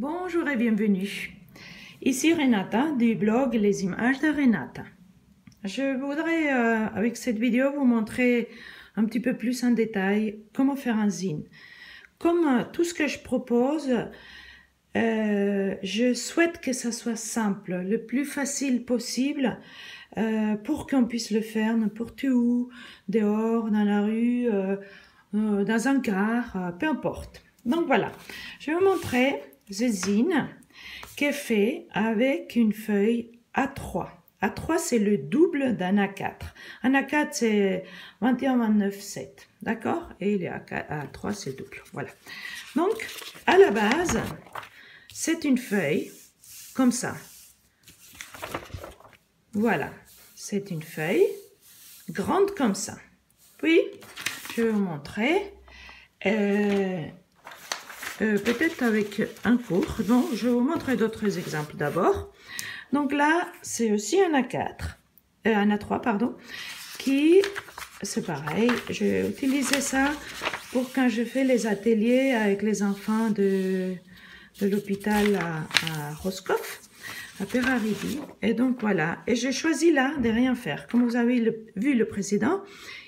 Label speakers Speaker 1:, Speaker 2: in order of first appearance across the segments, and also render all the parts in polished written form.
Speaker 1: Bonjour et bienvenue. Ici Renata du blog Les Images de Renata. Je voudrais avec cette vidéo vous montrer un petit peu plus en détail comment faire un zine. Comme tout ce que je propose, je souhaite que ça soit simple, le plus facile possible pour qu'on puisse le faire n'importe où, dehors, dans la rue, dans un car, peu importe. Donc voilà, je vais vous montrer ce zine qui est fait avec une feuille A3. A3 c'est le double d'un A4. Un A4 c'est 21, 29, 7. D'accord? Et les A3 c'est double. Voilà. Donc à la base, c'est une feuille comme ça. Voilà. C'est une feuille grande comme ça. Puis, je vais vous montrer. Peut-être avec un cours. Donc, je vais vous montrer d'autres exemples d'abord. Donc là, c'est aussi un A4, un A3, pardon, qui, c'est pareil, je vais utiliser ça pour quand je fais les ateliers avec les enfants de l'hôpital à Roscoff, à Peraridi. Et donc voilà, et j'ai choisi là de rien faire. Comme vous avez vu le précédent,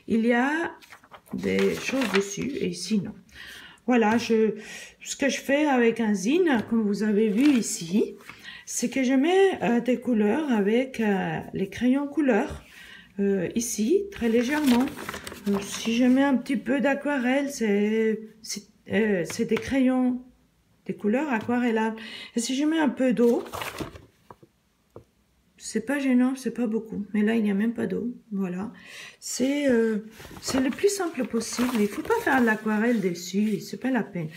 Speaker 1: il y a des choses dessus et ici non. Voilà, ce que je fais avec un zine, comme vous avez vu ici, c'est que je mets des couleurs avec les crayons couleurs, ici, très légèrement. Donc, si je mets un petit peu d'aquarelle, c'est des crayons, des couleurs aquarellables. Et si je mets un peu d'eau, c'est pas gênant, c'est pas beaucoup. Mais là, il n'y a même pas d'eau. Voilà. C'est le plus simple possible. Il faut pas faire de l'aquarelle dessus. C'est pas la peine.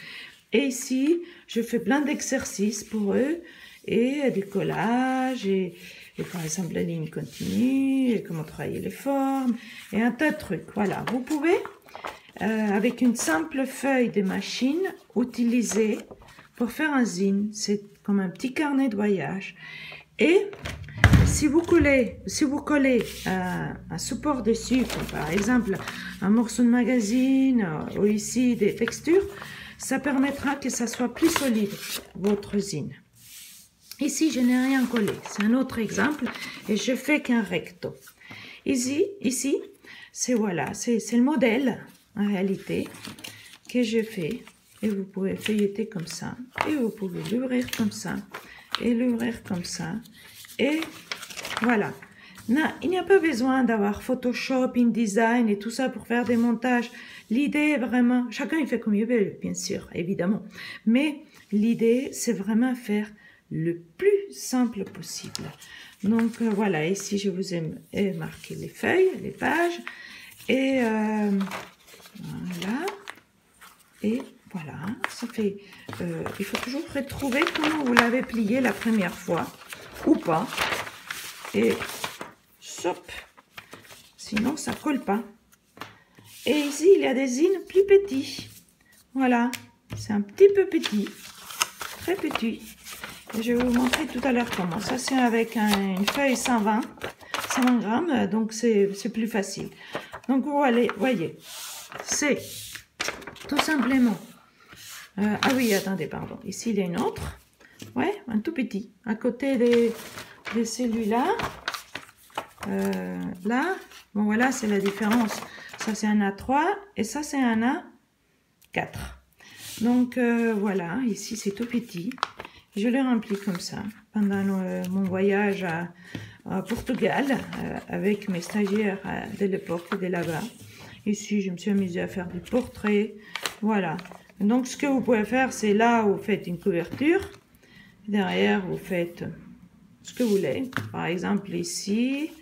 Speaker 1: Et ici, je fais plein d'exercices pour eux. Et des collages. Et par exemple, la ligne continue. Et comment travailler les formes. Et un tas de trucs. Voilà. Vous pouvez, avec une simple feuille de machine, utiliser pour faire un zine. C'est comme un petit carnet de voyage. Et si vous collez un support dessus, comme par exemple un morceau de magazine ou ici des textures, ça permettra que ça soit plus solide, votre zine. Ici, je n'ai rien collé. C'est un autre exemple et je fais qu'un recto. Ici, c'est voilà, c'est le modèle en réalité que je fais. Et vous pouvez feuilleter comme ça. Et vous pouvez l'ouvrir comme ça. Et l'ouvrir comme ça. Et voilà. Non, il n'y a pas besoin d'avoir Photoshop, InDesign et tout ça pour faire des montages. L'idée est vraiment, chacun il fait comme il veut, bien sûr, évidemment. Mais l'idée, c'est vraiment faire le plus simple possible. Donc voilà, ici je vous ai marqué les feuilles, les pages. Et voilà. Et voilà, ça fait, il faut toujours retrouver comment vous l'avez plié la première fois, ou pas, et hop, sinon ça colle pas. Et ici, il y a des zines plus petits, voilà, c'est un petit peu petit, très petit, et je vais vous montrer tout à l'heure comment. Ça c'est avec une feuille 120 grammes, donc c'est plus facile. Donc vous voyez, c'est tout simplement... ah oui, attendez, pardon. Ici, il y a une autre. Ouais, un tout petit. À côté de celui-là. Là, bon voilà, c'est la différence. Ça, c'est un A3 et ça, c'est un A4. Donc, voilà, ici, c'est tout petit. Je l'ai rempli comme ça pendant mon voyage à Portugal avec mes stagiaires de l'époque, de là-bas. Ici, je me suis amusée à faire des portraits. Voilà. Donc, ce que vous pouvez faire, c'est là où vous faites une couverture. Derrière, vous faites ce que vous voulez. Par exemple, ici.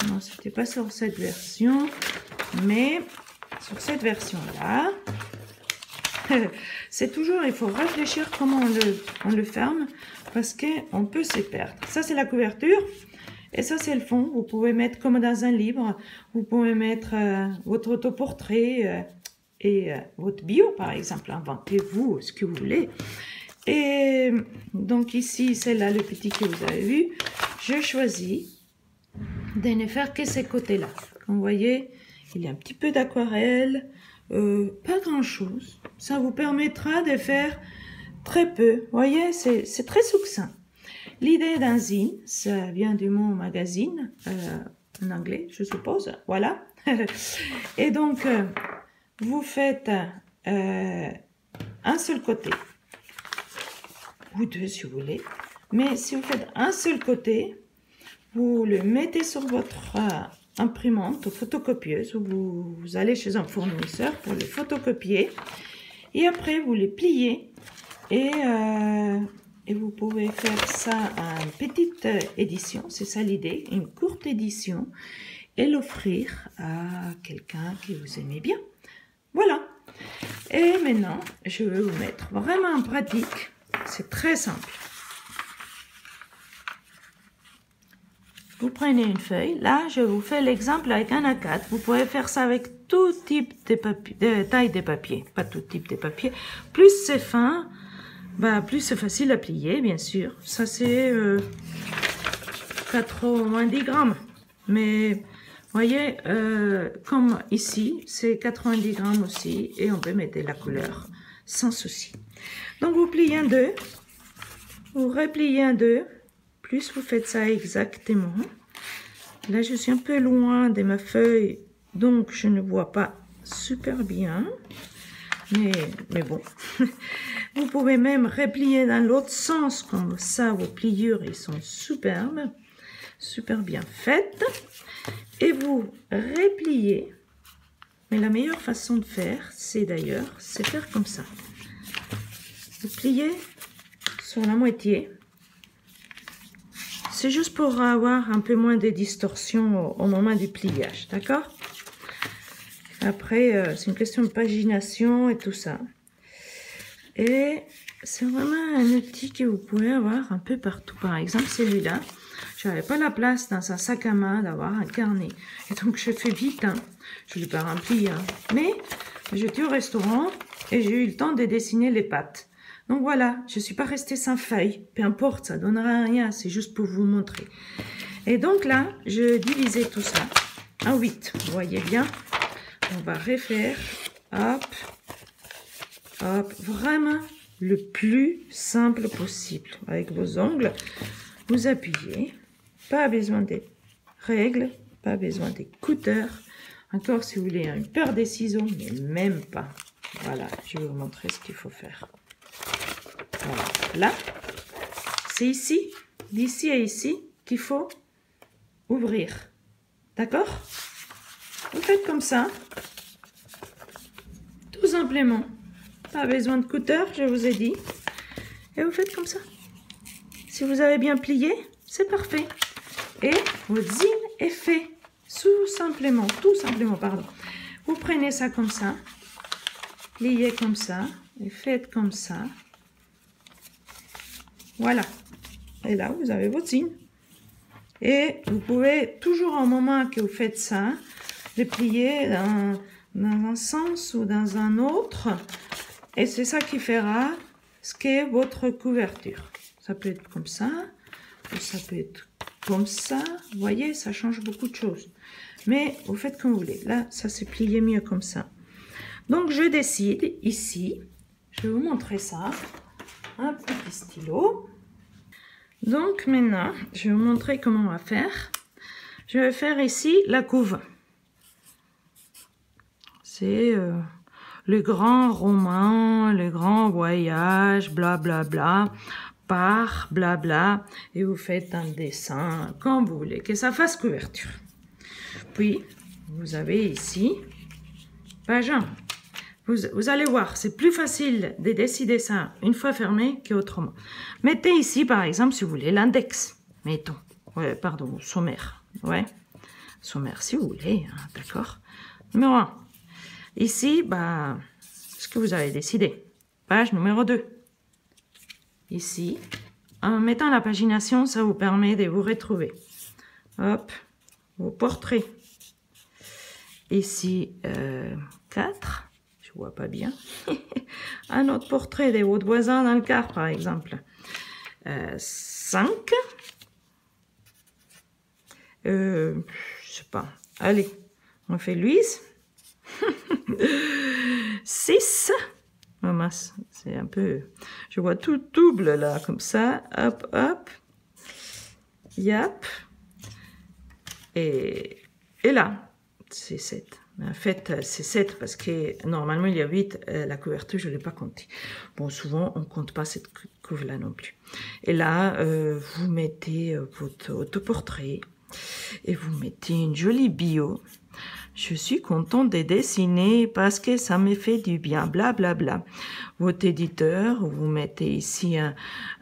Speaker 1: Non, c'était pas sur cette version. Mais sur cette version-là. C'est toujours, il faut réfléchir comment on le ferme. Parce qu'on peut se perdre. Ça, c'est la couverture. Et ça, c'est le fond. Vous pouvez mettre comme dans un livre. Vous pouvez mettre votre autoportrait et votre bio, par exemple. Inventez-vous ce que vous voulez. Et donc ici, c'est là le petit que vous avez vu. Je choisis de ne faire que ces côtés-là. Comme vous voyez, il y a un petit peu d'aquarelle. Pas grand-chose. Ça vous permettra de faire très peu. Vous voyez, c'est très succinct. L'idée d'un zine, ça vient du mot magazine, en anglais, je suppose. Voilà. Et donc, vous faites un seul côté, ou deux si vous voulez. Mais si vous faites un seul côté, vous le mettez sur votre imprimante ou photocopieuse, ou vous allez chez un fournisseur pour le photocopier. Et après, vous les pliez et vous pouvez faire ça en petite édition, c'est ça l'idée, une courte édition, et l'offrir à quelqu'un que vous aimez bien. Voilà. Et maintenant, je vais vous mettre vraiment en pratique. C'est très simple. Vous prenez une feuille. Là, je vous fais l'exemple avec un A4. Vous pouvez faire ça avec tout type de taille de papier. Pas tout type de papier. Plus c'est fin, bah, plus c'est facile à plier, bien sûr. Ça, c'est 90 grammes. Mais, voyez, comme ici, c'est 90 grammes aussi. Et on peut mettre la couleur sans souci. Donc, vous pliez en deux. Vous repliez en deux. Plus vous faites ça exactement. Là, je suis un peu loin de ma feuille, donc je ne vois pas super bien. Mais bon, vous pouvez même replier dans l'autre sens, comme ça, vos pliures, ils sont superbes, super bien faites. Et vous repliez. Mais la meilleure façon de faire, c'est faire comme ça. Vous pliez sur la moitié. C'est juste pour avoir un peu moins de distorsion au moment du pliage, d'accord? Après, c'est une question de pagination et tout ça. Et c'est vraiment un outil que vous pouvez avoir un peu partout. Par exemple, celui-là, je n'avais pas la place dans un sac à main d'avoir un carnet. Et donc, je fais vite, hein. Je ne l'ai pas rempli, hein. Mais j'étais au restaurant et j'ai eu le temps de dessiner les pattes. Donc voilà, je ne suis pas restée sans feuille. Peu importe, ça ne donnera rien, c'est juste pour vous montrer. Et donc là, je divisais tout ça en 8. Vous voyez bien? On va refaire, hop, hop, vraiment le plus simple possible. Avec vos ongles, vous appuyez. Pas besoin des règles, pas besoin des cutters. Encore si vous voulez une paire de ciseaux, mais même pas. Voilà, je vais vous montrer ce qu'il faut faire. Voilà. Là, c'est ici, d'ici à ici, qu'il faut ouvrir. D'accord? Vous faites comme ça. Tout simplement. Pas besoin de cutter, je vous ai dit. Et vous faites comme ça. Si vous avez bien plié, c'est parfait. Et votre zine est fait. Tout simplement, pardon. Vous prenez ça comme ça. Pliez comme ça. Et faites comme ça. Voilà. Et là, vous avez votre zine. Et vous pouvez, toujours au moment que vous faites ça, le plier dans un sens ou dans un autre. Et c'est ça qui fera ce qu'est votre couverture. Ça peut être comme ça, ou ça peut être comme ça. Vous voyez, ça change beaucoup de choses. Mais vous faites comme vous voulez. Là, ça s'est plié mieux comme ça. Donc, je décide ici. Je vais vous montrer ça. Un petit stylo. Donc maintenant, je vais vous montrer comment on va faire. Je vais faire ici la couve. C'est le grand roman, le grand voyage, blablabla, bla, bla, par blabla. Et vous faites un dessin comme vous voulez, que ça fasse couverture. Puis, vous avez ici, page 1. Vous allez voir, c'est plus facile de décider ça une fois fermé qu'autrement. Mettez ici, par exemple, si vous voulez, l'index. Mettons. Ouais, pardon, sommaire. Ouais. Sommaire, si vous voulez, hein, d'accord. Numéro 1. Ici, bah, ce que vous avez décidé. Page numéro 2. Ici, en mettant la pagination, ça vous permet de vous retrouver. Hop, vos portraits. Ici, 4. Je vois pas bien. Un autre portrait de votre voisin dans le car, par exemple. 5. Je sais pas. Allez, on fait Louise. 6. Oh mince, c'est un peu... Je vois tout double là, comme ça. Hop, hop. Yap. Et là, c'est 7. Mais en fait, c'est 7 parce que normalement, il y a 8. La couverture, je ne l'ai pas compté. Bon, souvent, on ne compte pas cette couve-là non plus. Et là, vous mettez votre autoportrait et vous mettez une jolie bio. Je suis contente de dessiner parce que ça me fait du bien, blablabla. Bla, bla. Votre éditeur, vous mettez ici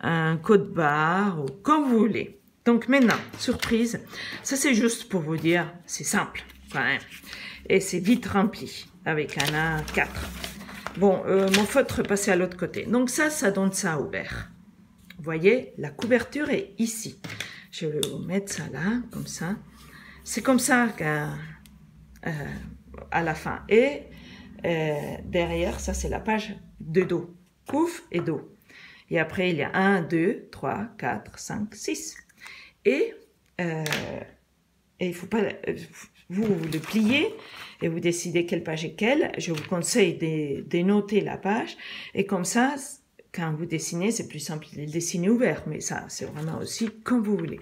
Speaker 1: un code barre ou comme vous voulez. Donc maintenant, surprise, ça c'est juste pour vous dire, c'est simple quand même. Et c'est vite rempli avec un A4. Bon, mon feutre passé à l'autre côté. Donc ça donne ça ouvert. Vous voyez, la couverture est ici. Je vais vous mettre ça là, comme ça. C'est comme ça qu'à la fin. Et derrière, ça c'est la page de dos. Couve et dos. Et après, il y a 1, 2, 3, 4, 5, 6. Et il ne faut pas... vous le pliez et vous décidez quelle page est quelle. Je vous conseille de noter la page. Et comme ça, quand vous dessinez, c'est plus simple de dessiner ouvert. Mais ça, c'est vraiment aussi comme vous voulez.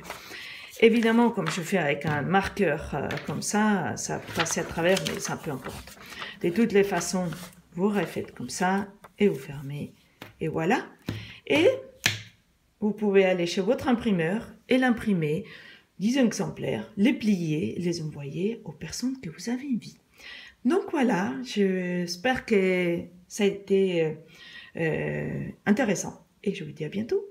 Speaker 1: Évidemment, comme je fais avec un marqueur comme ça passe à travers, mais ça peu importe. De toutes les façons, vous refaites comme ça et vous fermez. Et voilà. Et vous pouvez aller chez votre imprimeur et l'imprimer, 10 exemplaires, les plier, les envoyer aux personnes que vous avez envie. Donc voilà, j'espère que ça a été intéressant et je vous dis à bientôt.